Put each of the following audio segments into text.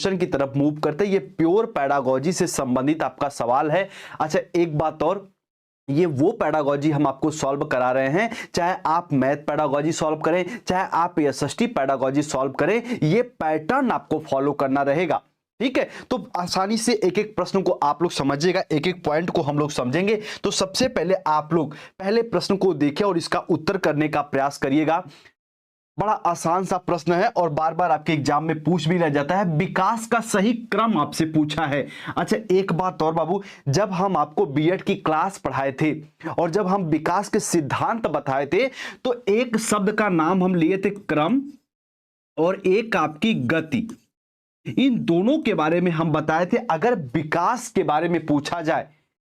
Question की तरफ move करते हैं। ये प्योर पैडागोजी से संबंधित आपका सवाल है। अच्छा, एक बात और, ये वो पैडागोजी हम आपको सॉल्व करा रहे हैं, चाहे आप मैथ पैडागोजी सॉल्व करें, चाहे आप एसएसटी पैडागोजी सॉल्व करें, ये पैटर्न आपको फॉलो करना रहेगा। ठीक है, तो आसानी से एक एक प्रश्न को आप लोग समझिएगा, एक एक पॉइंट को हम लोग समझेंगे। तो सबसे पहले आप लोग पहले प्रश्न को देखें और इसका उत्तर करने का प्रयास करिएगा। बड़ा आसान सा प्रश्न है और बार बार आपके एग्जाम में पूछ भी रह जाता है। विकास का सही क्रम आपसे पूछा है। अच्छा, एक बात और बाबू, जब हम आपको बीएड की क्लास पढ़ाए थे और जब हम विकास के सिद्धांत बताए थे, तो एक शब्द का नाम हम लिए थे क्रम और एक आपकी गति। इन दोनों के बारे में हम बताए थे। अगर विकास के बारे में पूछा जाए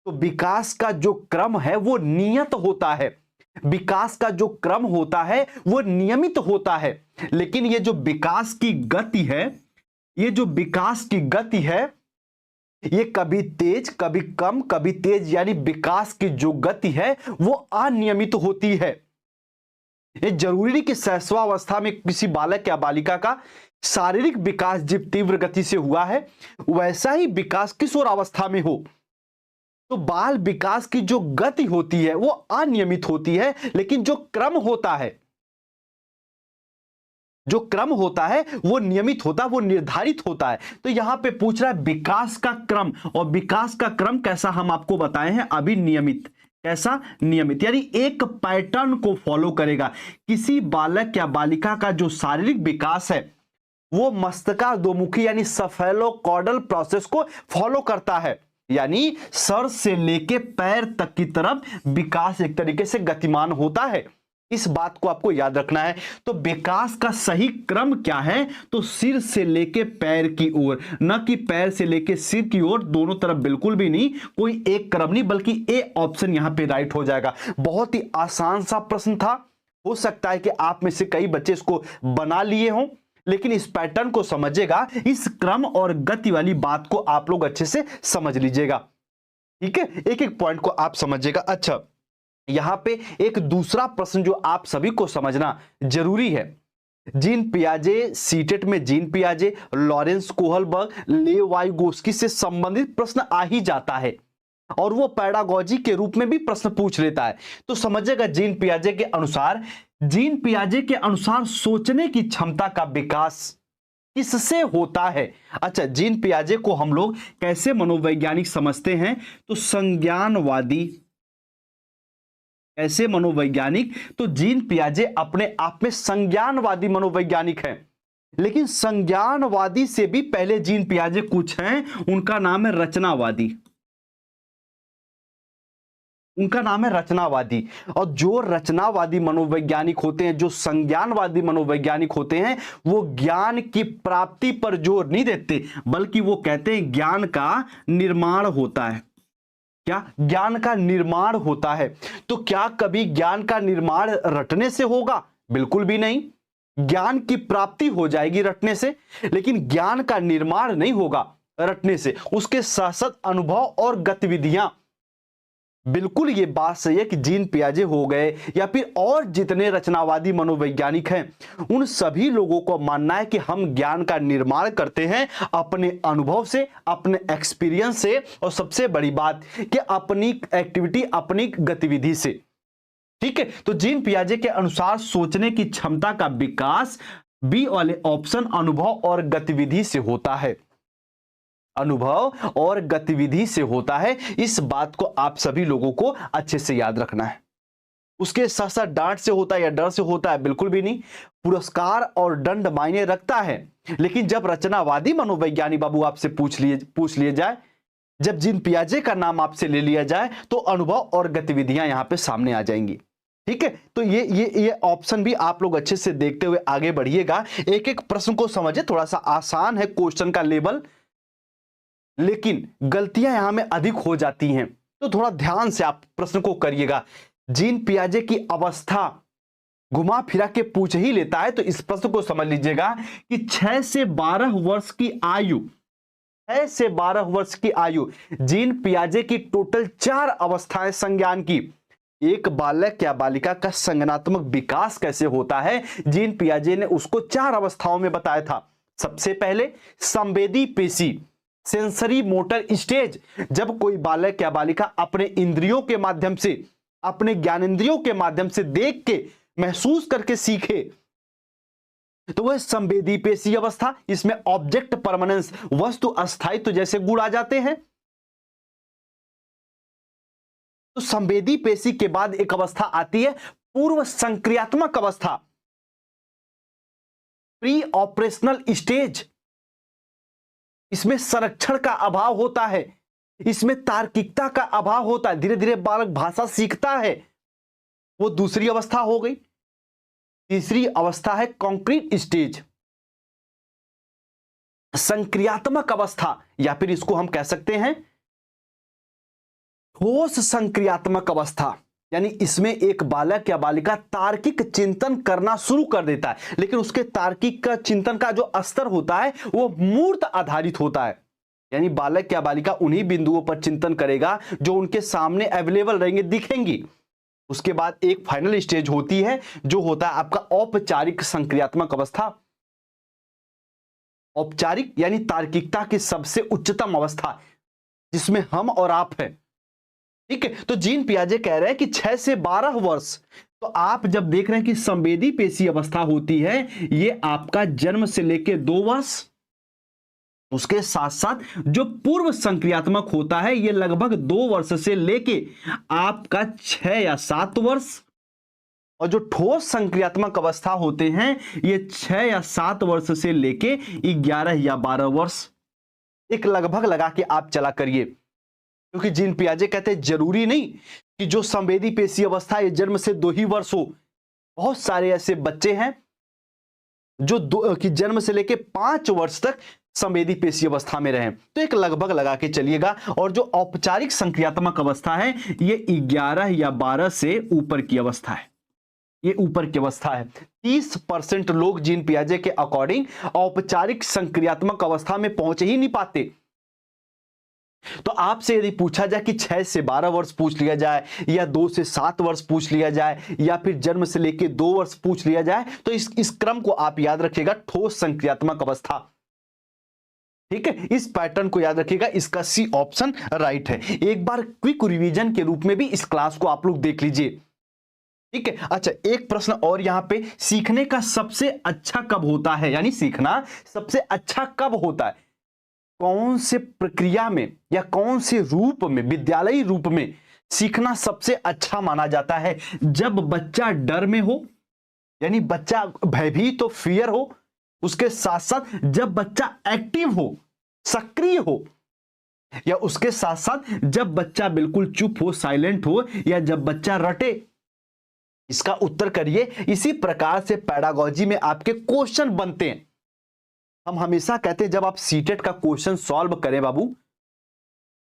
तो विकास का जो क्रम है वो नियत होता है, विकास का जो क्रम होता है वो नियमित होता है। लेकिन ये जो विकास की गति है, ये जो विकास की गति है, ये कभी तेज कभी कम कभी तेज, यानी विकास की जो गति है वो अनियमित होती है। ये जरूरी नहीं कि शैशवावस्था में किसी बालक या बालिका का शारीरिक विकास जब तीव्र गति से हुआ है, वैसा ही विकास किशोरावस्था में हो। तो बाल विकास की जो गति होती है वो अनियमित होती है, लेकिन जो क्रम होता है, जो क्रम होता है वो नियमित होता है, वो निर्धारित होता है। तो यहां पे पूछ रहा है विकास का क्रम, और विकास का क्रम कैसा हम आपको बताए हैं अभी, नियमित। कैसा? नियमित, यानी एक पैटर्न को फॉलो करेगा। किसी बालक या बालिका का जो शारीरिक विकास है वो मस्तकाधोमुखी यानी सफेलोकॉर्डल प्रोसेस को फॉलो करता है, यानी सर से लेके पैर तक की तरफ विकास एक तरीके से गतिमान होता है। इस बात को आपको याद रखना है। तो विकास का सही क्रम क्या है? तो सिर से लेके पैर की ओर, न कि पैर से लेके सिर की ओर, दोनों तरफ बिल्कुल भी नहीं, कोई एक क्रम नहीं, बल्कि ए ऑप्शन यहां पे राइट हो जाएगा। बहुत ही आसान सा प्रश्न था। हो सकता है कि आप में से कई बच्चे इसको बना लिए हों, लेकिन इस पैटर्न को समझिएगा, इस क्रम और गति वाली बात को आप लोग अच्छे से समझ लीजिएगा। ठीक है, एक एक पॉइंट को आप समझिएगा। अच्छा, यहां पे एक दूसरा प्रश्न जो आप सभी को समझना जरूरी है। जीन पियाजे, सीटेट में जीन पियाजे, लॉरेंस कोहलबर्ग, लेवाइगोस्की से संबंधित प्रश्न आ ही जाता है और वो पैडागोजी के रूप में भी प्रश्न पूछ लेता है। तो समझिएगा, जीन पियाजे के अनुसार, जीन पियाजे के अनुसार सोचने की क्षमता का विकास किससे होता है? अच्छा, जीन पियाजे को हम लोग कैसे मनोवैज्ञानिक समझते हैं? तो संज्ञानवादी। कैसे मनोवैज्ञानिक? तो जीन पियाजे अपने आप में संज्ञानवादी मनोवैज्ञानिक हैं, लेकिन संज्ञानवादी से भी पहले जीन पियाजे कुछ हैं, उनका नाम है रचनावादी। उनका नाम है रचनावादी। और जो रचनावादी मनोवैज्ञानिक होते हैं, जो संज्ञानवादी मनोवैज्ञानिक होते हैं, वो ज्ञान की प्राप्ति पर जोर नहीं देते, बल्कि वो कहते हैं ज्ञान का निर्माण होता है। क्या? ज्ञान का निर्माण होता है। तो क्या कभी ज्ञान का निर्माण रटने से होगा? बिल्कुल भी नहीं। ज्ञान की प्राप्ति हो जाएगी रटने से, लेकिन ज्ञान का निर्माण नहीं होगा रटने से। उसके साथ साथ अनुभव और गतिविधियां, बिल्कुल ये बात सही है कि जीन पियाजे हो गए या फिर और जितने रचनावादी मनोवैज्ञानिक हैं, उन सभी लोगों को मानना है कि हम ज्ञान का निर्माण करते हैं अपने अनुभव से, अपने एक्सपीरियंस से, और सबसे बड़ी बात कि अपनी एक्टिविटी, अपनी गतिविधि से। ठीक है, तो जीन पियाजे के अनुसार सोचने की क्षमता का विकास बी वाले ऑप्शन अनुभव और गतिविधि से होता है। अनुभव और गतिविधि से होता है। इस बात को आप सभी लोगों को अच्छे से याद रखना है। उसके साथ साथ डांट से होता है या डर से होता है? बिल्कुल भी नहीं। पुरस्कार और दंड मायने रखता है, लेकिन जब रचनावादी मनोवैज्ञानिक बाबू आपसे पूछ लिए जाए, जब जीन पियाजे का नाम आपसे ले लिया जाए, तो अनुभव और गतिविधियां यहां पे सामने आ जाएंगी। ठीक है, तो ये ऑप्शन भी आप लोग अच्छे से देखते हुए आगे बढ़िएगा। एक एक प्रश्न को समझे, थोड़ा सा आसान है क्वेश्चन का लेवल, लेकिन गलतियां यहां में अधिक हो जाती हैं, तो थोड़ा ध्यान से आप प्रश्न को करिएगा। जीन पियाजे की अवस्था घुमा फिरा के पूछ ही लेता है, तो इस प्रश्न को समझ लीजिएगा कि 6 से 12 वर्ष की आयु, 6 से 12 वर्ष की आयु, जीन पियाजे की टोटल 4 अवस्थाएं संज्ञान की। एक बालक या बालिका का संज्ञानात्मक विकास कैसे होता है, जीन पियाजे ने उसको 4 अवस्थाओं में बताया था। सबसे पहले संवेदी पेशी, सेंसरी मोटर स्टेज, जब कोई बालक या बालिका अपने इंद्रियों के माध्यम से, अपने ज्ञानेंद्रियों के माध्यम से देख के महसूस करके सीखे तो वह संवेदी पेशी अवस्था। इसमें ऑब्जेक्ट परमानेंस, वस्तु अस्थायित्व जैसे गुण आ जाते हैं। तो संवेदी पेशी के बाद एक अवस्था आती है पूर्व संक्रियात्मक अवस्था, प्री ऑपरेशनल स्टेज। इसमें संरक्षण का अभाव होता है, इसमें तार्किकता का अभाव होता है, धीरे धीरे बालक भाषा सीखता है। वो दूसरी अवस्था हो गई। तीसरी अवस्था है कॉन्क्रीट स्टेज, संक्रियात्मक अवस्था, या फिर इसको हम कह सकते हैं ठोस संक्रियात्मक अवस्था। यानी इसमें एक बालक या बालिका तार्किक चिंतन करना शुरू कर देता है, लेकिन उसके तार्किक का चिंतन का जो स्तर होता है वो मूर्त आधारित होता है। यानी बालक या बालिका उन्हीं बिंदुओं पर चिंतन करेगा जो उनके सामने अवेलेबल रहेंगे, दिखेंगी। उसके बाद एक फाइनल स्टेज होती है जो होता है आपका औपचारिक संक्रियात्मक अवस्था। औपचारिक यानी तार्किकता की सबसे उच्चतम अवस्था, जिसमें हम और आप हैं। ठीक है, तो जीन पियाजे कह रहे हैं कि 6 से 12 वर्ष, तो आप जब देख रहे हैं कि संवेदी पेशी अवस्था होती है, ये आपका जन्म से लेकर 2 वर्ष, उसके साथ साथ जो पूर्व संक्रियात्मक होता है ये लगभग 2 वर्ष से लेके आपका 6 या 7 वर्ष, और जो ठोस संक्रियात्मक अवस्था होते हैं ये 6 या 7 वर्ष से लेके 11 या 12 वर्ष। एक लगभग लगा के आप चला करिए, क्योंकि जीन पियाजे कहते हैं जरूरी नहीं कि जो संवेदी पेशी अवस्था ये जन्म से 2 ही वर्ष हो। बहुत सारे ऐसे बच्चे हैं जो कि जन्म से लेके 5 वर्ष तक संवेदी पेशी अवस्था में रहें। तो एक लगभग लगा के चलिएगा। और जो औपचारिक संक्रियात्मक अवस्था है ये 11 या 12 से ऊपर की अवस्था है, ये ऊपर की अवस्था है। 30% लोग जीन पियाजे के अकॉर्डिंग औपचारिक संक्रियात्मक अवस्था में पहुंच ही नहीं पाते। तो आपसे यदि पूछा जाए कि 6 से 12 वर्ष पूछ लिया जाए, या 2 से 7 वर्ष पूछ लिया जाए, या फिर जन्म से लेकर 2 वर्ष पूछ लिया जाए, तो इस क्रम को आप याद रखिएगा, ठोस संक्रियात्मक अवस्था। ठीक है, इस पैटर्न को याद रखिएगा, इसका सी ऑप्शन राइट है। एक बार क्विक रिवीजन के रूप में भी इस क्लास को आप लोग देख लीजिए। ठीक है, अच्छा एक प्रश्न और यहां पे, सीखने का सबसे अच्छा कब होता है, यानी सीखना सबसे अच्छा कब होता है, कौन से प्रक्रिया में या कौन से रूप में, विद्यालयी रूप में सीखना सबसे अच्छा माना जाता है? जब बच्चा डर में हो, यानी बच्चा भयभीत तो फियर हो, उसके साथ साथ जब बच्चा एक्टिव हो, सक्रिय हो, या उसके साथ साथ जब बच्चा बिल्कुल चुप हो, साइलेंट हो, या जब बच्चा रटे। इसका उत्तर करिए। इसी प्रकार से पैडागोजी में आपके क्वेश्चन बनते हैं। हम हमेशा कहते हैं जब आप सीटेट का क्वेश्चन सॉल्व करें बाबू,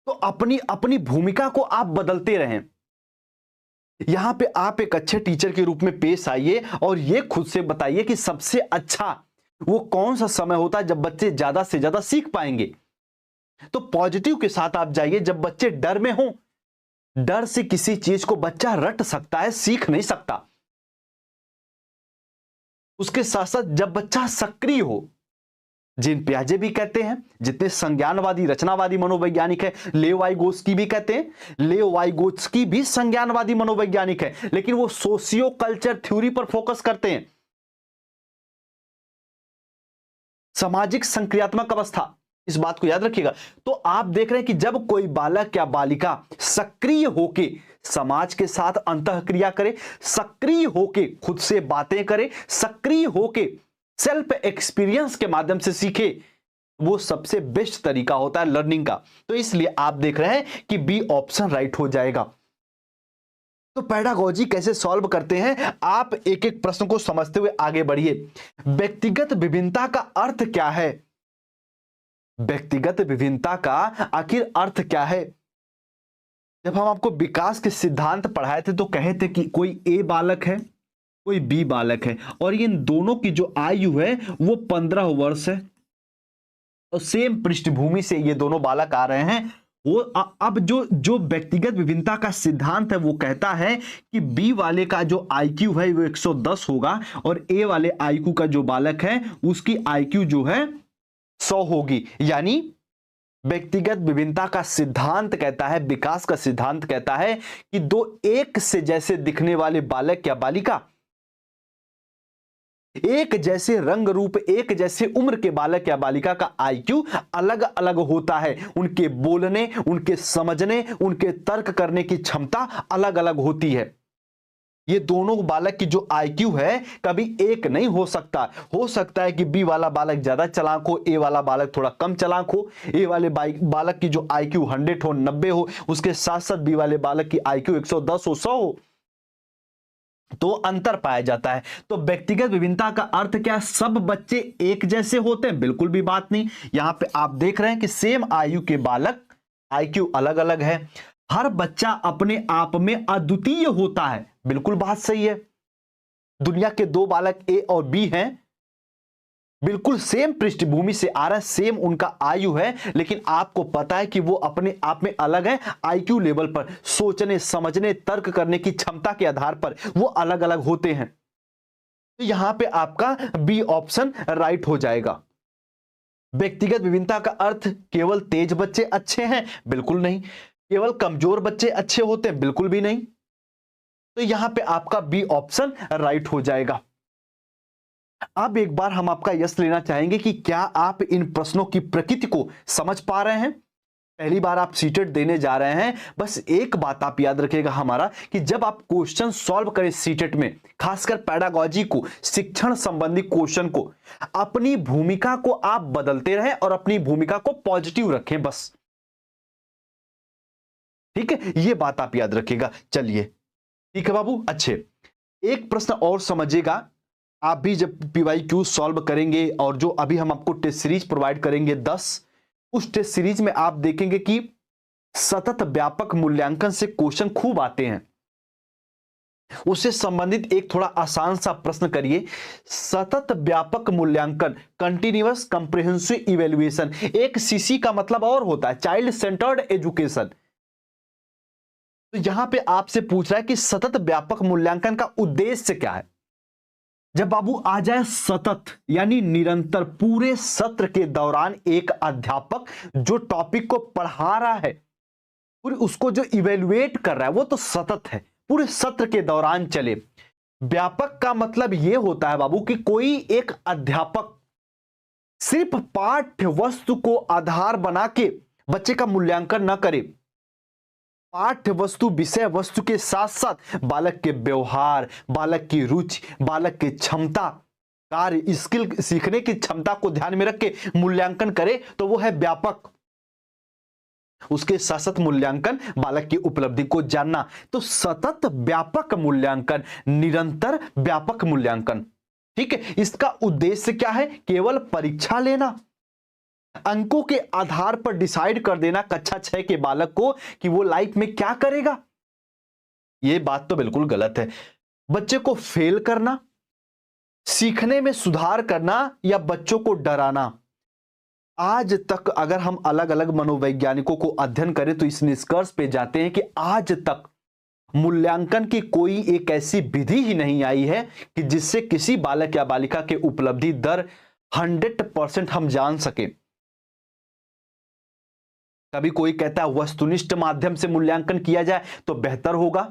तो अपनी अपनी भूमिका को आप बदलते रहें। यहां पे आप एक अच्छे टीचर के रूप में पेश आइए और ये खुद से बताइए कि सबसे अच्छा वो कौन सा समय होता है जब बच्चे ज्यादा से ज्यादा सीख पाएंगे। तो पॉजिटिव के साथ आप जाइए, जब बच्चे डर में हो। डर से किसी चीज को बच्चा रट सकता है, सीख नहीं सकता। उसके साथ साथ जब बच्चा सक्रिय हो, जीन पियाजे भी कहते हैं, जितने संज्ञानवादी रचनावादी मनोवैज्ञानिक है, लेव वाइगोत्स्की भी कहते हैं, लेव वाइगोत्स्की भी संज्ञानवादी मनोवैज्ञानिक है, लेकिन वो सोशियो कल्चर थ्योरी पर फोकस करते हैं। सामाजिक संक्रियात्मक अवस्था, इस बात को याद रखिएगा। तो आप देख रहे हैं कि जब कोई बालक या बालिका सक्रिय होके समाज के साथ अंतःक्रिया करे, सक्रिय होके खुद से बातें करे, सक्रिय होके सेल्फ एक्सपीरियंस के माध्यम से सीखे, वो सबसे बेस्ट तरीका होता है लर्निंग का। तो इसलिए आप देख रहे हैं कि बी ऑप्शन राइट हो जाएगा। तो पैडागोजी कैसे सॉल्व करते हैं, आप एक एक प्रश्न को समझते हुए आगे बढ़िए। व्यक्तिगत विभिन्नता का अर्थ क्या है? व्यक्तिगत विभिन्नता का आखिर अर्थ क्या है? जब हम आपको विकास के सिद्धांत पढ़ाए थे तो कहे थे कि कोई ए बालक है, कोई बी बालक है, और इन दोनों की जो आयु है वो 15 वर्ष है, और सेम पृष्ठभूमि से ये दोनों बालक आ रहे हैं, वो अब जो जो व्यक्तिगत विभिन्नता का सिद्धांत है वो कहता है कि बी वाले का जो आईक्यू है वो 110 होगा और ए वाले आईक्यू का जो बालक है उसकी आईक्यू जो है 100 होगी। यानी व्यक्तिगत विभिन्नता का सिद्धांत कहता है, विकास का सिद्धांत कहता है कि दो एक से जैसे दिखने वाले बालक या बालिका, एक जैसे रंग रूप, एक जैसे उम्र के बालक या बालिका का आईक्यू अलग अलग होता है। उनके बोलने, उनके समझने, उनके तर्क करने की क्षमता अलग अलग होती है। ये दोनों बालक की जो आईक्यू है कभी एक नहीं हो सकता। हो सकता है कि बी वाला बालक ज्यादा चालाक हो, ए वाला बालक थोड़ा कम चालाक हो। ए वाले बालक की जो आईक्यू 100 हो, 90 हो, उसके साथ साथ बी वाले बालक की आईक्यू 110 हो, 100 हो, तो अंतर पाया जाता है। तो व्यक्तिगत विभिन्नता का अर्थ क्या? सब बच्चे एक जैसे होते हैं? बिल्कुल भी बात नहीं। यहां पे आप देख रहे हैं कि सेम आयु के बालक आईक्यू अलग अलग है। हर बच्चा अपने आप में अद्वितीय होता है, बिल्कुल बात सही है। दुनिया के दो बालक ए और बी हैं, बिल्कुल सेम पृष्ठभूमि से आ रहा है, सेम उनका आयु है, लेकिन आपको पता है कि वो अपने आप में अलग है। आईक्यू लेवल पर, सोचने, समझने, तर्क करने की क्षमता के आधार पर वो अलग अलग होते हैं। तो यहां पे आपका बी ऑप्शन राइट हो जाएगा। व्यक्तिगत विभिन्नता का अर्थ केवल तेज बच्चे अच्छे हैं? बिल्कुल नहीं। केवल कमजोर बच्चे अच्छे होते हैं? बिल्कुल भी नहीं। तो यहां पे आपका बी ऑप्शन राइट हो जाएगा। अब एक बार हम आपका यस लेना चाहेंगे कि क्या आप इन प्रश्नों की प्रकृति को समझ पा रहे हैं। पहली बार आप सीटेट देने जा रहे हैं, बस एक बात आप याद रखिएगा हमारा कि जब आप क्वेश्चन सॉल्व करें सीटेट में, खासकर पेडागोजी को, शिक्षण संबंधी क्वेश्चन को, अपनी भूमिका को आप बदलते रहें और अपनी भूमिका को पॉजिटिव रखें, बस। ठीक है, यह बात आप याद रखिएगा। चलिए ठीक है बाबू। अच्छे, एक प्रश्न और समझिएगा। आप भी जब पीवाईक्यू सॉल्व करेंगे और जो अभी हम आपको टेस्ट सीरीज प्रोवाइड करेंगे 10, उस टेस्ट सीरीज में आप देखेंगे कि सतत व्यापक मूल्यांकन से क्वेश्चन खूब आते हैं। उससे संबंधित एक थोड़ा आसान सा प्रश्न करिए। सतत व्यापक मूल्यांकन, कंटिन्यूअस कंप्रिहेंसिव इवैल्यूएशन, एक सीसी का मतलब और होता है चाइल्ड सेंटर्ड एजुकेशन। तो यहां पे आपसे पूछ रहा है कि सतत व्यापक मूल्यांकन का उद्देश्य क्या है। जब बाबू आ जाए सतत यानी निरंतर, पूरे सत्र के दौरान एक अध्यापक जो टॉपिक को पढ़ा रहा है, पूरे उसको जो इवेल्युएट कर रहा है, वो तो सतत है, पूरे सत्र के दौरान चले। व्यापक का मतलब यह होता है बाबू कि कोई एक अध्यापक सिर्फ पाठ्य वस्तु को आधार बना के बच्चे का मूल्यांकन न करे। पाठ्य वस्तु, विषय वस्तु के साथ साथ बालक के व्यवहार, बालक की रुचि, बालक की क्षमता, कार्य स्किल सीखने की क्षमता को ध्यान में रख के मूल्यांकन करे, तो वो है व्यापक। उसके सतत मूल्यांकन, बालक की उपलब्धि को जानना। तो सतत व्यापक मूल्यांकन, निरंतर व्यापक मूल्यांकन। ठीक है, इसका उद्देश्य क्या है? केवल परीक्षा लेना, अंकों के आधार पर डिसाइड कर देना कक्षा 6 के बालक को कि वो लाइफ में क्या करेगा। यह बात तो बिल्कुल गलत है। बच्चे को फेल करना, सीखने में सुधार करना या बच्चों को डराना। आज तक अगर हम अलग अलग मनोवैज्ञानिकों को अध्ययन करें तो इस निष्कर्ष पे जाते हैं कि आज तक मूल्यांकन की कोई एक ऐसी विधि ही नहीं आई है कि जिससे किसी बालक या बालिका के उपलब्धि दर 100% हम जान सके। कभी कोई कहता है वस्तुनिष्ठ माध्यम से मूल्यांकन किया जाए तो बेहतर होगा,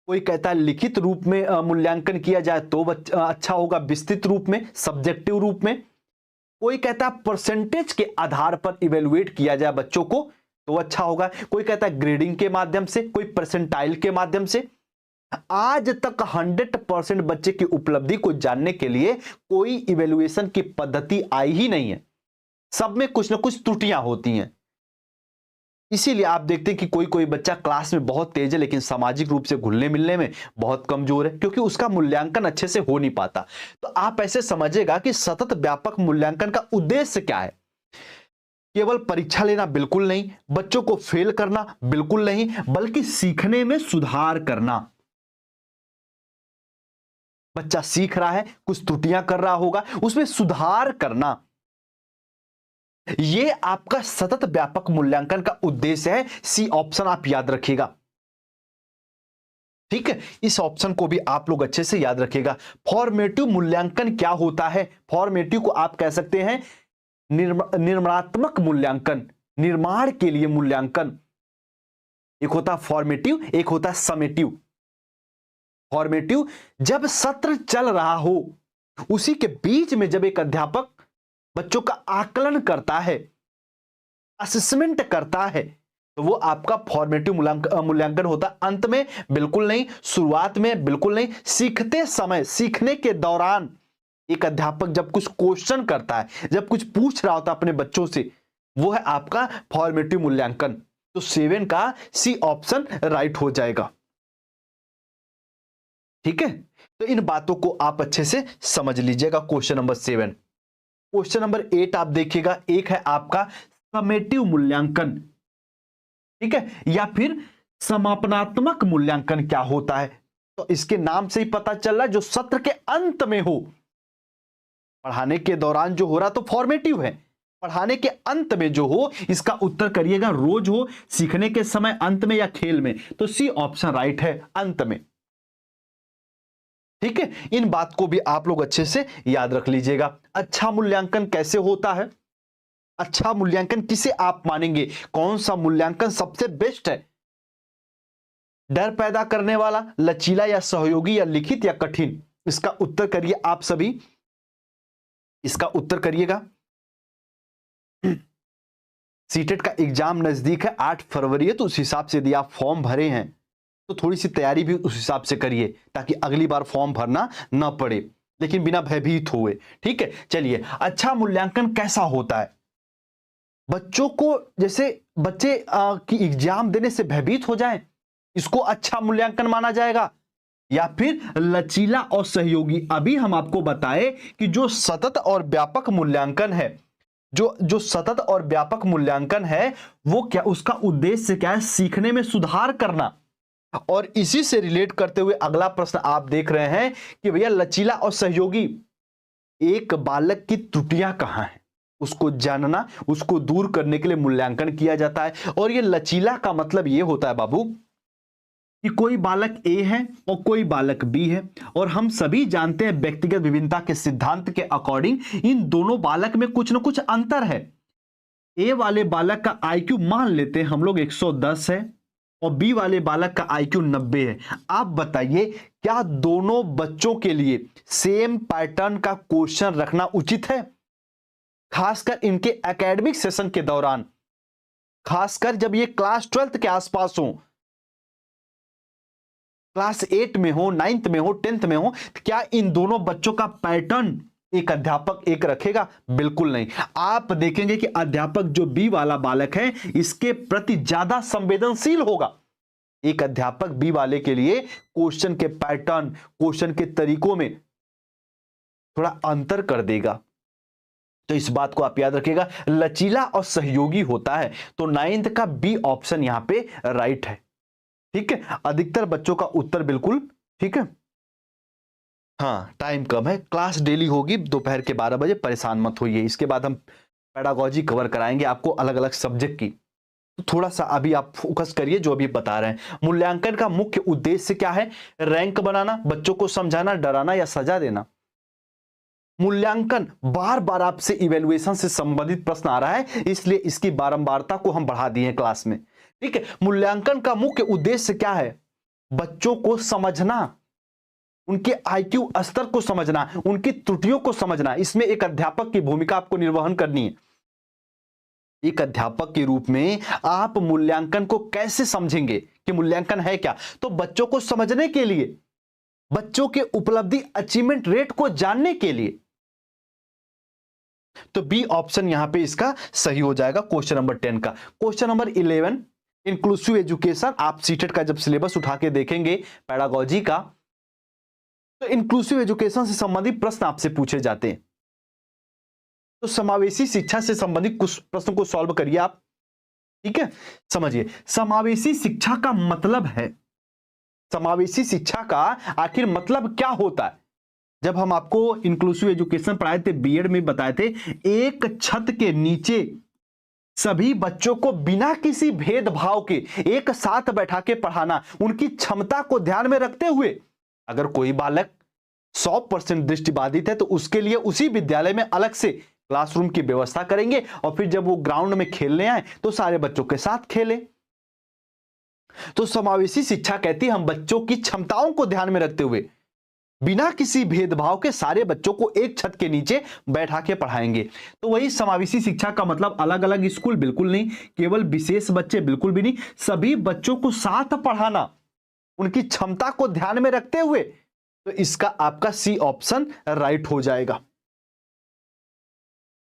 कोई कहता है लिखित रूप में मूल्यांकन किया जाए तो अच्छा होगा, विस्तृत रूप में, सब्जेक्टिव रूप में। कोई कहता है परसेंटेज के आधार पर इवेलुएट किया जाए बच्चों को तो अच्छा होगा, कोई कहता है ग्रेडिंग के माध्यम से, कोई परसेंटाइल के माध्यम से। आज तक 100% बच्चे की उपलब्धि को जानने के लिए कोई इवेल्युएशन की पद्धति आई ही नहीं है। सब में कुछ ना कुछ त्रुटियां होती हैं। इसीलिए आप देखते हैं कि कोई कोई बच्चा क्लास में बहुत तेज है लेकिन सामाजिक रूप से घुलने मिलने में बहुत कमजोर है, क्योंकि उसका मूल्यांकन अच्छे से हो नहीं पाता। तो आप ऐसे समझिएगा कि सतत व्यापक मूल्यांकन का उद्देश्य क्या है? केवल परीक्षा लेना बिल्कुल नहीं, बच्चों को फेल करना बिल्कुल नहीं, बल्कि सीखने में सुधार करना। बच्चा सीख रहा है, कुछ त्रुटियां कर रहा होगा, उसमें सुधार करना। ये आपका सतत व्यापक मूल्यांकन का उद्देश्य है। सी ऑप्शन आप याद रखिएगा, ठीक है। इस ऑप्शन को भी आप लोग अच्छे से याद रखिएगा। फॉर्मेटिव मूल्यांकन क्या होता है? फॉर्मेटिव को आप कह सकते हैं निर्माणात्मक मूल्यांकन, निर्माण के लिए मूल्यांकन। एक होता फॉर्मेटिव, एक होता समेटिव। फॉर्मेटिव जब सत्र चल रहा हो, उसी के बीच में जब एक अध्यापक बच्चों का आकलन करता है, असेसमेंट करता है, तो वो आपका फॉर्मेटिव मूल्यांकन होता। अंत में बिल्कुल नहीं, शुरुआत में बिल्कुल नहीं, सीखते समय, सीखने के दौरान एक अध्यापक जब कुछ क्वेश्चन करता है, जब कुछ पूछ रहा होता है अपने बच्चों से, वो है आपका फॉर्मेटिव मूल्यांकन। तो 7 का सी ऑप्शन राइट हो जाएगा, ठीक है। तो इन बातों को आप अच्छे से समझ लीजिएगा। Question number 7। क्वेश्चन नंबर 8 आप देखिएगा, एक है आपका समेटिव मूल्यांकन, ठीक है, या फिर समापनात्मक मूल्यांकन क्या होता है? तो इसके नाम से ही पता चल रहा है, जो सत्र के अंत में हो। पढ़ाने के दौरान जो हो रहा तो फॉर्मेटिव है, पढ़ाने के अंत में जो हो, इसका उत्तर करिएगा। रोज हो, सीखने के समय, अंत में या खेल में? तो सी ऑप्शन राइट है, अंत में, ठीक है। इन बात को भी आप लोग अच्छे से याद रख लीजिएगा। अच्छा मूल्यांकन कैसे होता है? अच्छा मूल्यांकन किसे आप मानेंगे? कौन सा मूल्यांकन सबसे बेस्ट है? डर पैदा करने वाला, लचीला या सहयोगी, या लिखित या कठिन? इसका उत्तर करिए आप सभी, इसका उत्तर करिएगा। सीटेट का एग्जाम नजदीक है, 8 फरवरी है, तो उस हिसाब से यदि आप फॉर्म भरे हैं तो थोड़ी सी तैयारी भी उस हिसाब से करिए, ताकि अगली बार फॉर्म भरना ना पड़े, लेकिन बिना भयभीत हुए, ठीक है। चलिए, अच्छा मूल्यांकन कैसा होता है? बच्चों को, जैसे बच्चे की एग्जाम देने से भयभीत हो जाए, इसको अच्छा मूल्यांकन माना जाएगा? या फिर लचीला और सहयोगी? अभी हम आपको बताए कि जो सतत और व्यापक मूल्यांकन है, जो सतत और व्यापक मूल्यांकन है, वो क्या, उसका उद्देश्य क्या है? सीखने में सुधार करना। और इसी से रिलेट करते हुए अगला प्रश्न आप देख रहे हैं कि भैया लचीला और सहयोगी, एक बालक की त्रुटियां कहां हैं, उसको जानना, उसको दूर करने के लिए मूल्यांकन किया जाता है। और ये लचीला का मतलब ये होता है बाबू कि कोई बालक ए है और कोई बालक बी है, और हम सभी जानते हैं व्यक्तिगत विभिन्नता के सिद्धांत के अकॉर्डिंग इन दोनों बालक में कुछ ना कुछ अंतर है। ए वाले बालक का आईक्यू मान लेते हैं हम लोग 110 है, और बी वाले बालक का आईक्यू 90 है। आप बताइए, क्या दोनों बच्चों के लिए सेम पैटर्न का क्वेश्चन रखना उचित है? खासकर इनके एकेडमिक सेशन के दौरान, खासकर जब ये क्लास 12th के आसपास हो, क्लास 8 में हो, 9th में हो, 10th में हो, क्या इन दोनों बच्चों का पैटर्न एक अध्यापक एक रखेगा? बिल्कुल नहीं। आप देखेंगे कि अध्यापक जो बी वाला बालक है, इसके प्रति ज्यादा संवेदनशील होगा। एक अध्यापक बी वाले के लिए क्वेश्चन के पैटर्न, क्वेश्चन के तरीकों में थोड़ा अंतर कर देगा। तो इस बात को आप याद रखिएगा, लचीला और सहयोगी होता है। तो 9th का बी ऑप्शन यहां पे राइट है, ठीक है। अधिकतर बच्चों का उत्तर बिल्कुल ठीक है। हाँ, टाइम कम है, क्लास डेली होगी दोपहर के 12 बजे, परेशान मत होइए। इसके बाद हम पेडागोजी कवर कराएंगे आपको, अलग अलग सब्जेक्ट की। तो थोड़ा सा अभी आप फोकस करिए जो अभी बता रहे हैं। मूल्यांकन का मुख्य उद्देश्य क्या है? रैंक बनाना, बच्चों को समझाना, डराना या सजा देना? मूल्यांकन, बार बार आपसे इवेल्युएशन से संबंधित प्रश्न आ रहा है, इसलिए इसकी बारंबारता को हम बढ़ा दिए क्लास में, ठीक है। मूल्यांकन का मुख्य उद्देश्य क्या है? बच्चों को समझना, उनके आईक्यू स्तर को समझना, उनकी त्रुटियों को समझना। इसमें एक अध्यापक की भूमिका आपको निर्वहन करनी है। एक अध्यापक के रूप में आप मूल्यांकन को कैसे समझेंगे कि मूल्यांकन है क्या? तो बच्चों को समझने के लिए, बच्चों के उपलब्धि अचीवमेंट रेट को जानने के लिए। तो बी ऑप्शन यहां पे इसका सही हो जाएगा क्वेश्चन नंबर 10 का। Question number 11, inclusive education. आप सीटेट का जब सिलेबस उठा के देखेंगे पेडागोजी का, तो इंक्लूसिव एजुकेशन से संबंधित प्रश्न आपसे पूछे जाते हैं। तो समावेशी शिक्षा से संबंधित कुछ प्रश्न को सॉल्व करिए आप, ठीक है। समझिए, समावेशी शिक्षा का मतलब है, समावेशी शिक्षा का आखिर मतलब क्या होता है? जब हम आपको इंक्लूसिव एजुकेशन पढ़ाए थे, बीएड में बताए थे, एक छत के नीचे सभी बच्चों को बिना किसी भेदभाव के एक साथ बैठा के पढ़ाना, उनकी क्षमता को ध्यान में रखते हुए। अगर कोई बालक 100% दृष्टिबाधित है तो उसके लिए उसी विद्यालय में अलग से क्लासरूम की व्यवस्था करेंगे और फिर जब वो ग्राउंड में खेलने आए तो सारे बच्चों के साथ खेले। तो समावेशी शिक्षा कहती है हम बच्चों की क्षमताओं को ध्यान में रखते हुए बिना किसी भेदभाव के सारे बच्चों को एक छत के नीचे बैठा के पढ़ाएंगे। तो वही समावेशी शिक्षा का मतलब अलग अलग स्कूल बिल्कुल नहीं, केवल विशेष बच्चे बिल्कुल भी नहीं, सभी बच्चों को साथ पढ़ाना उनकी क्षमता को ध्यान में रखते हुए। तो इसका आपका सी ऑप्शन राइट हो जाएगा।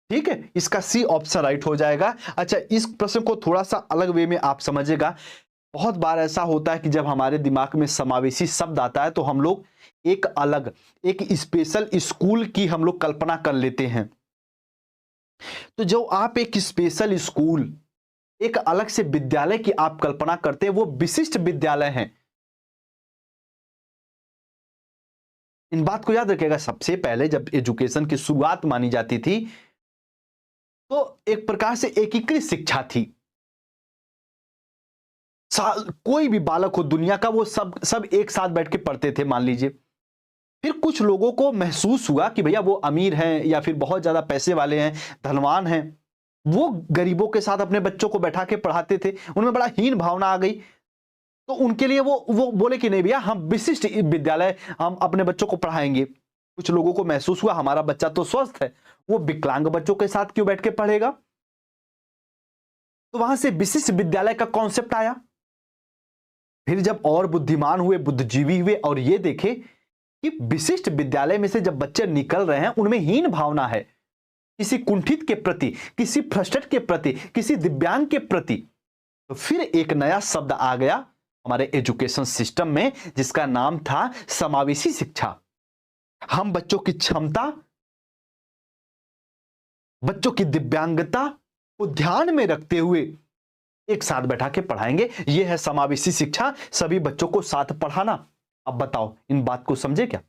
ठीक है, इसका सी ऑप्शन राइट हो जाएगा। अच्छा, इस प्रश्न को थोड़ा सा अलग वे में आप समझिएगा। बहुत बार ऐसा होता है कि जब हमारे दिमाग में समावेशी शब्द आता है तो हम लोग एक अलग, एक स्पेशल स्कूल की हम लोग कल्पना कर लेते हैं। तो जो आप एक स्पेशल स्कूल, एक अलग से विद्यालय की आप कल्पना करते हैं, वो विशिष्ट विद्यालय हैं। इन बात को याद रखिएगा। सबसे पहले जब एजुकेशन की शुरुआत मानी जाती थी तो एक प्रकार से एकीकृत शिक्षा थी। कोई भी बालक हो दुनिया का, वो सब एक साथ बैठ के पढ़ते थे मान लीजिए। फिर कुछ लोगों को महसूस हुआ कि भैया वो अमीर हैं या फिर बहुत ज्यादा पैसे वाले हैं, धनवान हैं, वो गरीबों के साथ अपने बच्चों को बैठा के पढ़ाते थे। उनमें बड़ा हीन भावना आ गई। तो उनके लिए वो बोले कि नहीं भैया, हम विशिष्ट विद्यालय हम अपने बच्चों को पढ़ाएंगे। कुछ लोगों को महसूस हुआ हमारा बच्चा तो स्वस्थ है, वो विकलांग बच्चों के साथ क्यों बैठ के पढ़ेगा। तो वहां से विशिष्ट विद्यालय का कॉन्सेप्ट आया। फिर जब और बुद्धिमान हुए, बुद्धिजीवी हुए और ये देखे कि विशिष्ट विद्यालय में से जब बच्चे निकल रहे हैं उनमें हीन भावना है, किसी कुंठित के प्रति, किसी फ्रस्ट्रेट के प्रति, किसी दिव्यांग के प्रति। तो फिर एक नया शब्द आ गया हमारे एजुकेशन सिस्टम में जिसका नाम था समावेशी शिक्षा। हम बच्चों की क्षमता, बच्चों की दिव्यांगता को ध्यान में रखते हुए एक साथ बैठा के पढ़ाएंगे। यह है समावेशी शिक्षा, सभी बच्चों को साथ पढ़ाना। अब बताओ इन बात को समझे क्या?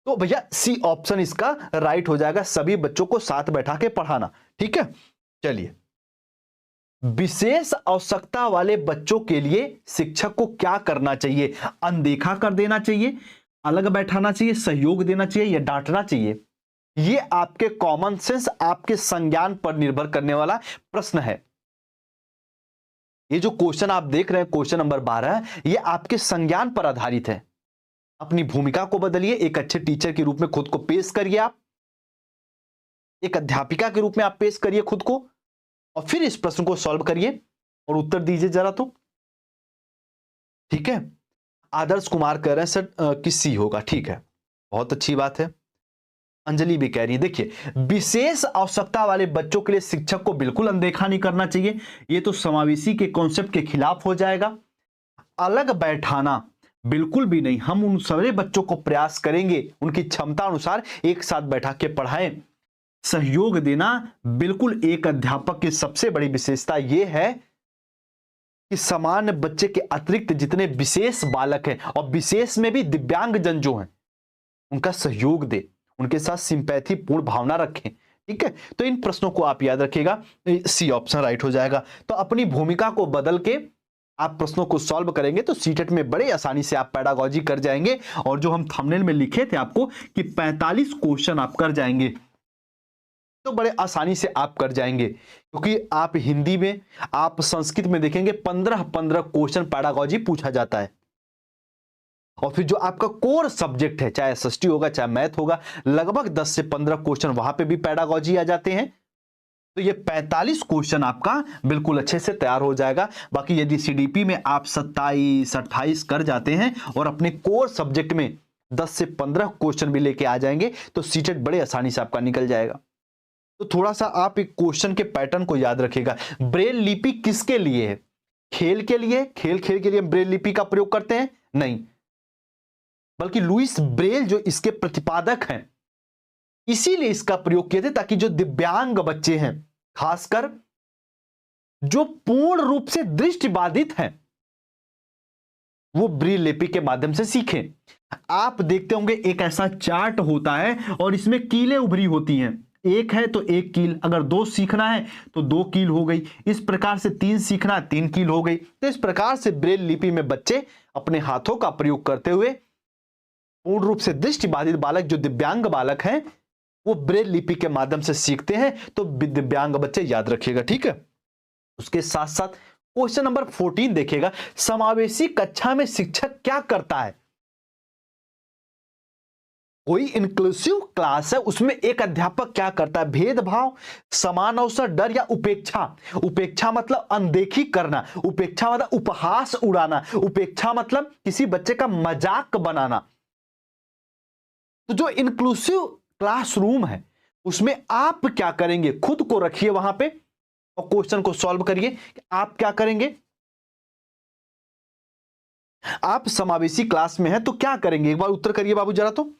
तो भैया सी ऑप्शन इसका राइट हो जाएगा, सभी बच्चों को साथ बैठा के पढ़ाना। ठीक है, चलिए। विशेष आवश्यकता वाले बच्चों के लिए शिक्षक को क्या करना चाहिए? अनदेखा कर देना चाहिए, अलग बैठाना चाहिए, सहयोग देना चाहिए या डांटना चाहिए? ये आपके कॉमन सेंस, आपके संज्ञान पर निर्भर करने वाला प्रश्न है। ये जो क्वेश्चन आप देख रहे हैं, क्वेश्चन नंबर 12, ये आपके संज्ञान पर आधारित है। अपनी भूमिका को बदलिए, एक अच्छे टीचर के रूप में खुद को पेश करिए, आप एक अध्यापिका के रूप में आप पेश करिए खुद को, और फिर इस प्रश्न को सॉल्व करिए और उत्तर दीजिए जरा तो। ठीक है, आदर्श कुमार कह रहे हैं सर कि सी होगा। ठीक है, बहुत अच्छी बात है। अंजलि भी कह रही है, देखिए विशेष आवश्यकता वाले बच्चों के लिए शिक्षक को बिल्कुल अनदेखा नहीं करना चाहिए, ये तो समावेशी के कॉन्सेप्ट के खिलाफ हो जाएगा। अलग बैठाना बिल्कुल भी नहीं, हम उन सारे बच्चों को प्रयास करेंगे उनकी क्षमता अनुसार एक साथ बैठा के पढ़ाएं। सहयोग देना बिल्कुल, एक अध्यापक की सबसे बड़ी विशेषता यह है कि सामान्य बच्चे के अतिरिक्त जितने विशेष बालक हैं और विशेष में भी दिव्यांग जन जो हैं उनका सहयोग दे, उनके साथ सिंपैथी पूर्ण भावना रखें। ठीक है, तो इन प्रश्नों को आप याद रखिएगा, सी ऑप्शन राइट हो जाएगा। तो अपनी भूमिका को बदल के आप प्रश्नों को सॉल्व करेंगे तो सीटेट में बड़े आसानी से आप पेडागोजी कर जाएंगे। और जो हम थंबनेल में लिखे थे आपको कि 45 क्वेश्चन आप कर जाएंगे, तो बड़े आसानी से आप कर जाएंगे, क्योंकि आप हिंदी में, आप संस्कृत में देखेंगे 15-15 क्वेश्चन पेडागोजी पूछा जाता है। और फिर जो आपका कोर सब्जेक्ट है, चाहे एसएसटी होगा चाहे मैथ होगा, लगभग 10 से 15 क्वेश्चन वहां पे भी पेडागोजी आ जाते हैं। तो ये 45 क्वेश्चन आपका बिल्कुल अच्छे से तैयार हो जाएगा। बाकी यदि सीडीपी में आप 27-28 कर जाते हैं और अपने कोर सब्जेक्ट में 10 से 15 क्वेश्चन भी लेके आ जाएंगे तो सीटेट बड़े आसानी से आपका निकल जाएगा। तो थोड़ा सा आप एक क्वेश्चन के पैटर्न को याद रखिएगा। ब्रेल लिपि किसके लिए है? खेल के लिए? खेल के लिए ब्रेल लिपि का प्रयोग करते हैं? नहीं, बल्कि लुईस ब्रेल जो इसके प्रतिपादक हैं इसीलिए इसका प्रयोग किए थे, ताकि जो दिव्यांग बच्चे हैं, खासकर जो पूर्ण रूप से दृष्टिबाधित हैं, वो ब्रेल लिपि के माध्यम से सीखें। आप देखते होंगे एक ऐसा चार्ट होता है और इसमें कीलें उभरी होती हैं, एक है तो एक कील, अगर 2 सीखना है तो 2 कील हो गई, इस प्रकार से 3 सीखना है 3 कील हो गई। तो इस प्रकार से ब्रेल लिपि में बच्चे अपने हाथों का प्रयोग करते हुए, पूर्ण रूप से दृष्टिबाधित बालक जो दिव्यांग बालक हैं वो ब्रेल लिपि के माध्यम से सीखते हैं। तो दिव्यांग बच्चे याद रखिएगा, ठीक है। उसके साथ साथ क्वेश्चन नंबर 14 देखिएगा, समावेशी कक्षा में शिक्षक क्या करता है। कोई इंक्लूसिव क्लास है, उसमें एक अध्यापक क्या करता है। भेदभाव, समान अवसर, डर या उपेक्षा। उपेक्षा मतलब अनदेखी करना, उपेक्षा मतलब उपहास उड़ाना, उपेक्षा मतलब किसी बच्चे का मजाक बनाना। तो जो इंक्लूसिव क्लासरूम है उसमें आप क्या करेंगे, खुद को रखिए वहां पे और क्वेश्चन को सॉल्व करिए। आप क्या करेंगे, आप समावेशी क्लास में हैं तो क्या करेंगे, एक बार उत्तर करिए बाबू जरा तो,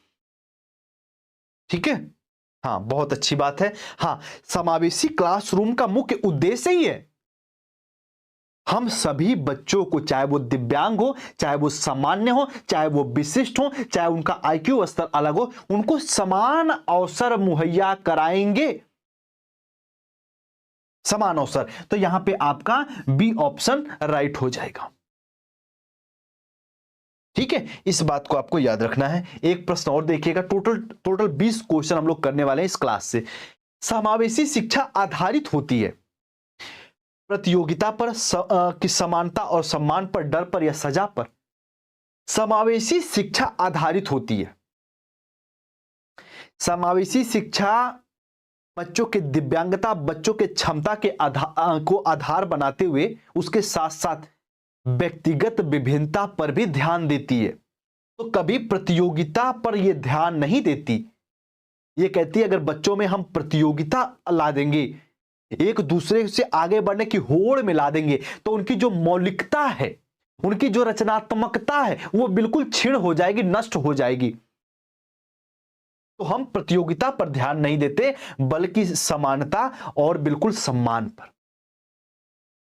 ठीक है। हाँ, बहुत अच्छी बात है। हाँ, समावेशी क्लासरूम का मुख्य उद्देश्य ही है हम सभी बच्चों को, चाहे वो दिव्यांग हो, चाहे वो सामान्य हो, चाहे वो विशिष्ट हो, चाहे उनका आईक्यू स्तर अलग हो, उनको समान अवसर मुहैया कराएंगे। समान अवसर, तो यहां पे आपका बी ऑप्शन राइट हो जाएगा, ठीक है। इस बात को आपको याद रखना है। एक प्रश्न और देखिएगा, टोटल 20 क्वेश्चन हम लोग करने वाले हैं इस क्लास से। समावेशी शिक्षा आधारित होती है प्रतियोगिता पर, की समानता और सम्मान पर, डर पर या सजा पर। समावेशी शिक्षा आधारित होती है। समावेशी शिक्षा बच्चों के दिव्यांगता, बच्चों के क्षमता के को आधार बनाते हुए उसके साथ साथ व्यक्तिगत विभिन्नता पर भी ध्यान देती है। तो कभी प्रतियोगिता पर यह ध्यान नहीं देती। ये कहती है अगर बच्चों में हम प्रतियोगिता ला देंगे, एक दूसरे से आगे बढ़ने की होड़ में ला देंगे, तो उनकी जो मौलिकता है, उनकी जो रचनात्मकता है वो बिल्कुल क्षीण हो जाएगी, नष्ट हो जाएगी। तो हम प्रतियोगिता पर ध्यान नहीं देते बल्कि समानता और बिल्कुल सम्मान पर।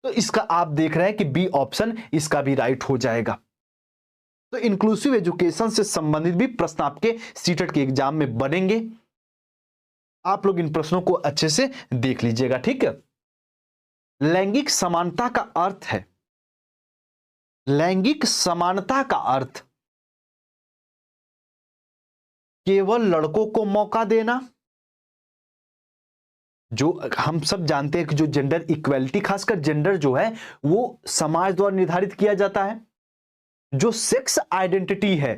तो इसका आप देख रहे हैं कि बी ऑप्शन इसका भी राइट हो जाएगा। तो इंक्लूसिव एजुकेशन से संबंधित भी प्रश्न आपके सीटेट के एग्जाम में बनेंगे। आप लोग इन प्रश्नों को अच्छे से देख लीजिएगा, ठीक है। लैंगिक समानता का अर्थ है, लैंगिक समानता का अर्थ केवल लड़कों को मौका देना। जो हम सब जानते हैं कि जो जेंडर इक्वेलिटी, खासकर जेंडर जो है वो समाज द्वारा निर्धारित किया जाता है। जो सेक्स आइडेंटिटी है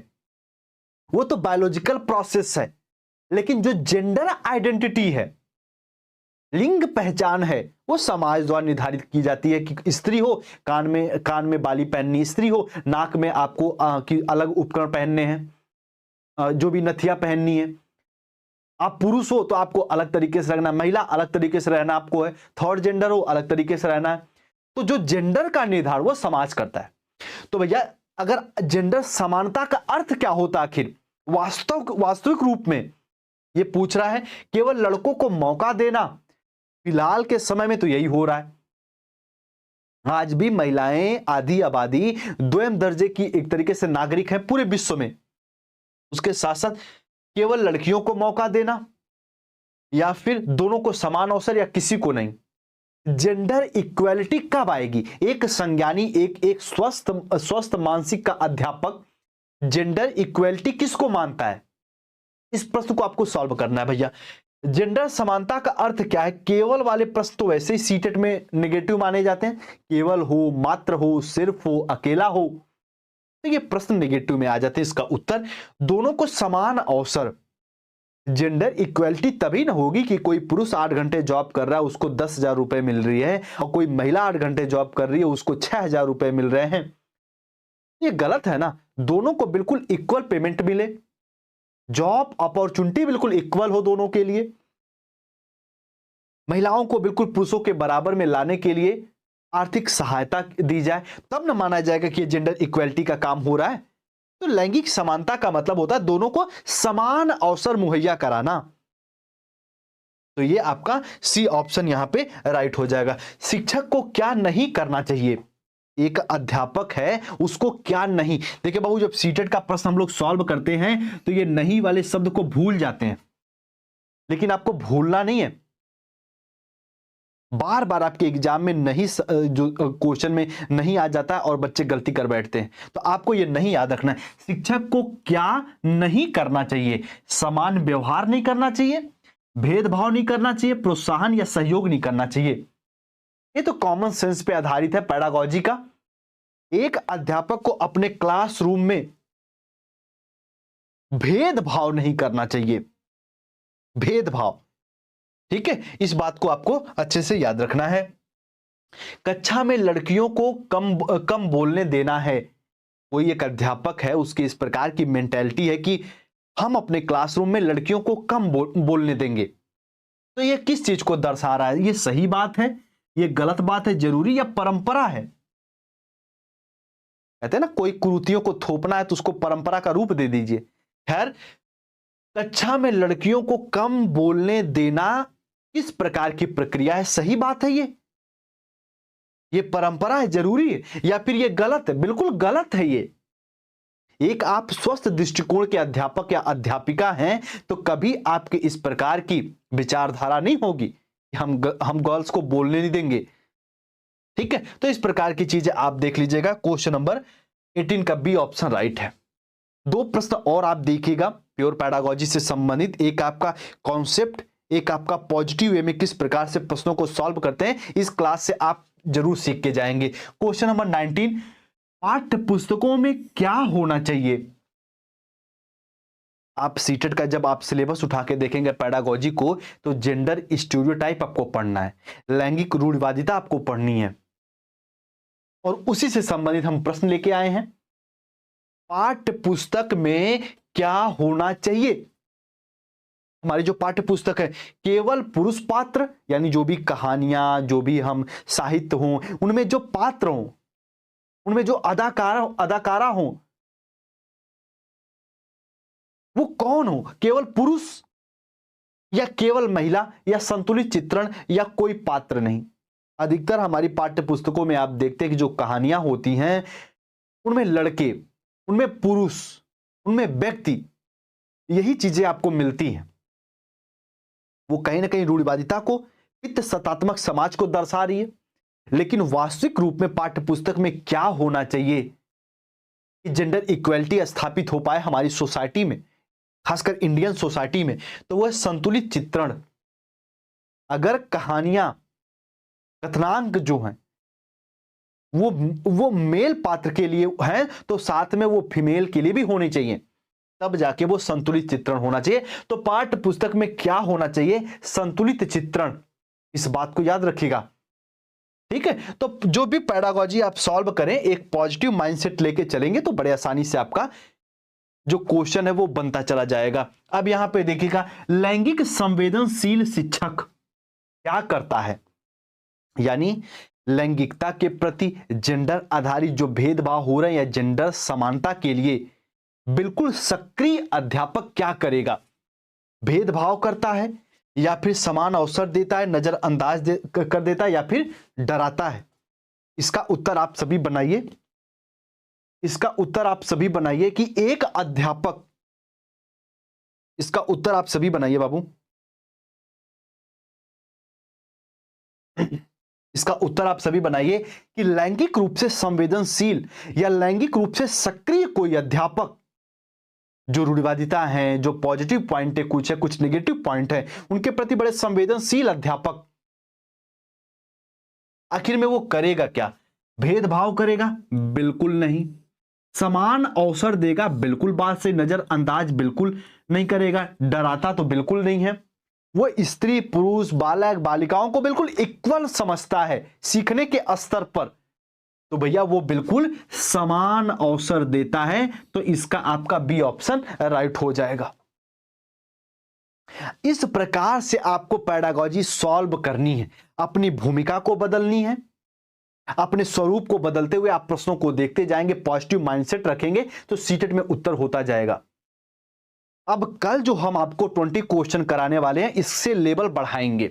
वो तो बायोलॉजिकल प्रोसेस है, लेकिन जो जेंडर आइडेंटिटी है, लिंग पहचान है, वो समाज द्वारा निर्धारित की जाती है कि स्त्री हो कान में बाली पहननी, स्त्री हो नाक में आपको अलग उपकरण पहनने हैं, जो भी नथिया पहननी है। आप पुरुष हो तो आपको अलग तरीके से रहना, महिला अलग तरीके से रहना आपको है, थर्ड जेंडर हो अलग तरीके से रहना है। तो जो जेंडर का निर्धारण वो समाज करता है। तो भैया अगर जेंडर समानता का अर्थ क्या होता आखिर वास्तविक रूप में, ये पूछ रहा है। केवल लड़कों को मौका देना, फिलहाल के समय में तो यही हो रहा है। आज भी महिलाएं आधी आबादी द्वितीय दर्जे की एक तरीके से नागरिक हैं पूरे विश्व में। उसके साथ साथ केवल लड़कियों को मौका देना या फिर दोनों को समान अवसर या किसी को नहीं। जेंडर इक्वेलिटी कब आएगी? एक संज्ञानी, एक स्वस्थ मानसिक का अध्यापक जेंडर इक्वेलिटी किसको मानता है? इस प्रश्न को आपको सॉल्व करना है भैया। जेंडर समानता का अर्थ क्या है? केवल वाले प्रश्न तो वैसे ही सीटेट में नेगेटिव माने जाते हैं। केवल हो, मात्र हो, सिर्फ हो, अकेला हो, तो ये प्रश्न नेगेटिव में आ जाते हैं। इसका उत्तर दोनों को समान अवसर। जेंडर इक्वेलिटी तभी ना होगी कि कोई पुरुष 8 घंटे जॉब कर रहा है उसको 10,000 रुपए मिल रही है और कोई महिला 8 घंटे जॉब कर रही है उसको 6,000 रुपए मिल रहे हैं। ये गलत है ना। दोनों को बिल्कुल इक्वल पेमेंट मिले, जॉब अपॉर्चुनिटी बिल्कुल इक्वल हो दोनों के लिए, महिलाओं को बिल्कुल पुरुषों के बराबर में लाने के लिए आर्थिक सहायता दी जाए, तब ना माना जाएगा कि ये जेंडर इक्वेलिटी का काम हो रहा है। तो लैंगिक समानता का मतलब होता है दोनों को समान अवसर मुहैया कराना। तो ये आपका सी ऑप्शन यहां पे राइट हो जाएगा। शिक्षक को क्या नहीं करना चाहिए? एक अध्यापक है उसको क्या नहीं। देखिए बाबू, जब सीटेट का प्रश्न हम लोग सॉल्व करते हैं तो ये नहीं वाले शब्द को भूल जाते हैं, लेकिन आपको भूलना नहीं है। बार बार आपके एग्जाम में नहीं जो क्वेश्चन में नहीं आ जाता और बच्चे गलती कर बैठते हैं, तो आपको ये नहीं याद रखना है। शिक्षक को क्या नहीं करना चाहिए? समान व्यवहार नहीं करना चाहिए, भेदभाव नहीं करना चाहिए, प्रोत्साहन या सहयोग नहीं करना चाहिए। ये तो कॉमन सेंस पे आधारित है पैडागोजी का। एक अध्यापक को अपने क्लासरूम में भेदभाव नहीं करना चाहिए, भेदभाव, ठीक है, इस बात को आपको अच्छे से याद रखना है। कक्षा में लड़कियों को कम बोलने देना है। कोई एक अध्यापक है, उसकी इस प्रकार की मेंटेलिटी है कि हम अपने क्लासरूम में लड़कियों को कम बोलने देंगे। तो ये किस चीज को दर्शा रहा है? ये सही बात है, ये गलत बात है, जरूरी या परंपरा है? कहते हैं ना, कोई कुरीतियों को थोपना है तो उसको परंपरा का रूप दे दीजिए। खैर, कक्षा में लड़कियों को कम बोलने देना किस प्रकार की प्रक्रिया है? सही बात है ये परंपरा है, जरूरी है, या फिर ये गलत है? बिल्कुल गलत है ये। एक आप स्वस्थ दृष्टिकोण के अध्यापक या अध्यापिका हैं तो कभी आपके इस प्रकार की विचारधारा नहीं होगी कि हम गर्ल्स को बोलने नहीं देंगे, ठीक है। तो इस प्रकार की चीजें आप देख लीजिएगा। क्वेश्चन नंबर 18 का बी ऑप्शन राइट है। दो प्रश्न और आप देखिएगा प्योर पैडागोजी से संबंधित, एक आपका कॉन्सेप्ट, एक आपका पॉजिटिव वे में किस प्रकार से प्रश्नों को सॉल्व करते हैं, इस क्लास से आप जरूर सीख के जाएंगे। क्वेश्चन नंबर 19, पाठ्य पुस्तकों में क्या होना चाहिए? आप सीटेट का जब आप सिलेबस उठा के देखेंगे पैडागोजी को, तो जेंडर स्टीरियोटाइप आपको पढ़ना है, लैंगिक रूढ़िवादिता आपको पढ़नी है, और उसी से संबंधित हम प्रश्न लेके आए हैं। पाठ्य पुस्तक में क्या होना चाहिए? हमारी जो पाठ्य पुस्तक है, केवल पुरुष पात्र, यानी जो भी कहानियां, जो भी हम साहित्य हो, उनमें जो पात्र हो, उनमें जो अदाकारा हो, वो कौन हो? केवल पुरुष या केवल महिला या संतुलित चित्रण या कोई पात्र नहीं। अधिकतर हमारी पाठ्य पुस्तकों में आप देखते हैं कि जो कहानियां होती हैं उनमें लड़के, उनमें पुरुष, उनमें व्यक्ति, यही चीजें आपको मिलती हैं। वो कहीं ना कहीं रूढ़िवादिता को, पित्त सत्तात्मक समाज को दर्शा रही है। लेकिन वास्तविक रूप में पाठ्य पुस्तक में क्या होना चाहिए कि जेंडर इक्वलिटी स्थापित हो पाए हमारी सोसाइटी में, खासकर इंडियन सोसाइटी में, तो वह संतुलित चित्रण। अगर कहानियां, कथनांक जो हैं वो मेल पात्र के लिए हैं, तो साथ में वो फीमेल के लिए भी होने चाहिए, तब जाके वो संतुलित चित्रण होना चाहिए। तो पाठ्य पुस्तक में क्या होना चाहिए? संतुलित चित्रण। इस बात को याद रखिएगा, ठीक है। तो जो भी पैडागोजी आप सॉल्व करें, एक पॉजिटिव माइंडसेट लेके चलेंगे तो बड़े आसानी से आपका जो क्वेश्चन है वो बनता चला जाएगा। अब यहां पे देखिएगा, लैंगिक संवेदनशील शिक्षक क्या करता है? यानी लैंगिकता के प्रति, जेंडर आधारित जो भेदभाव हो रहे हैं या जेंडर समानता के लिए बिल्कुल सक्रिय अध्यापक क्या करेगा? भेदभाव करता है या फिर समान अवसर देता है, नजरअंदाज कर देता है, या फिर डराता है? इसका उत्तर आप सभी बनाइए, इसका उत्तर आप सभी बनाइए कि एक अध्यापक, इसका उत्तर आप सभी बनाइए बाबू। इसका उत्तर आप सभी बनाइए कि लैंगिक रूप से संवेदनशील या लैंगिक रूप से सक्रिय कोई अध्यापक, जो रूढ़िवादिता है, जो पॉजिटिव पॉइंट है, कुछ नेगेटिव पॉइंट है, उनके प्रति बड़े संवेदनशील अध्यापक, आखिर में वो करेगा क्या? भेदभाव करेगा? बिल्कुल नहीं। समान अवसर देगा? बिल्कुल बात से। नजरअंदाज बिल्कुल नहीं करेगा। डराता तो बिल्कुल नहीं है। वो स्त्री, पुरुष, बालक, बालिकाओं को बिल्कुल इक्वल समझता है सीखने के स्तर पर, तो भैया वो बिल्कुल समान अवसर देता है। तो इसका आपका बी ऑप्शन राइट हो जाएगा। इस प्रकार से आपको पैडागोजी सॉल्व करनी है, अपनी भूमिका को बदलनी है, अपने स्वरूप को बदलते हुए आप प्रश्नों को देखते जाएंगे, पॉजिटिव माइंडसेट रखेंगे तो सीटेट में उत्तर होता जाएगा। अब कल जो हम आपको 20 क्वेश्चन कराने वाले हैं, इससे लेवल बढ़ाएंगे।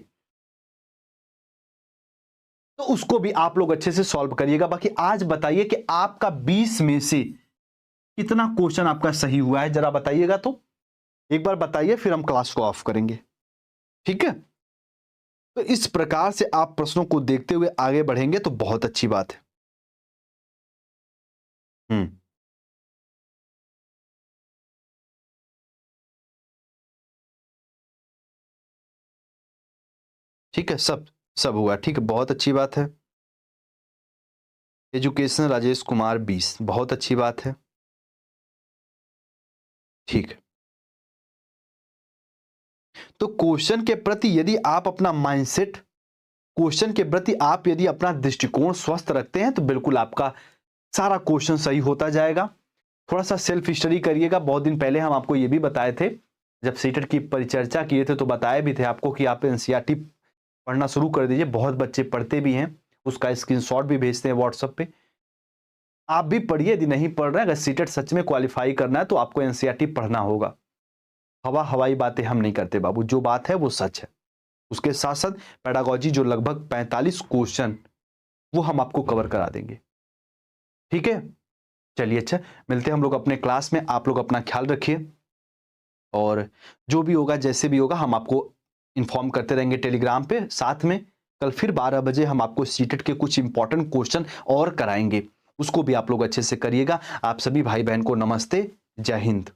तो उसको भी आप लोग अच्छे से सॉल्व करिएगा। बाकी आज बताइए कि आपका 20 में से कितना क्वेश्चन आपका सही हुआ है, जरा बताइएगा तो, एक बार बताइए, फिर हम क्लास को ऑफ करेंगे। ठीक है, तो इस प्रकार से आप प्रश्नों को देखते हुए आगे बढ़ेंगे तो बहुत अच्छी बात है। ठीक है, सब सब हुआ, ठीक है, बहुत अच्छी बात है। एजुकेशन राजेश कुमार 20, बहुत अच्छी बात है। ठीक है, तो क्वेश्चन के प्रति यदि आप अपना माइंडसेट, क्वेश्चन के प्रति आप यदि अपना दृष्टिकोण स्वस्थ रखते हैं तो बिल्कुल आपका सारा क्वेश्चन सही होता जाएगा। थोड़ा सा सेल्फ स्टडी करिएगा। बहुत दिन पहले हम आपको ये भी बताए थे, जब सीटेट की परिचर्चा किए थे तो बताए भी थे आपको कि आप एनसीईआरटी पढ़ना शुरू कर दीजिए। बहुत बच्चे पढ़ते भी हैं, उसका स्क्रीनशॉट भी भेजते हैं व्हाट्सएप पे। आप भी पढ़िए, यदि नहीं पढ़ रहे हैं, अगर सीटेट सच में क्वालिफाई करना है तो आपको एनसीईआरटी पढ़ना होगा। हवाई बातें हम नहीं करते बाबू, जो बात है वो सच है। उसके साथ साथ पेडागोजी जो लगभग 45 क्वेश्चन वो हम आपको कवर करा देंगे। ठीक है, चलिए, अच्छा, मिलते हैं हम लोग अपने क्लास में। आप लोग अपना ख्याल रखिए, और जो भी होगा जैसे भी होगा हम आपको इन्फॉर्म करते रहेंगे टेलीग्राम पे। साथ में कल फिर 12 बजे हम आपको सीटेट के कुछ इंपॉर्टेंट क्वेश्चन और कराएंगे, उसको भी आप लोग अच्छे से करिएगा। आप सभी भाई बहन को नमस्ते, जय हिंद।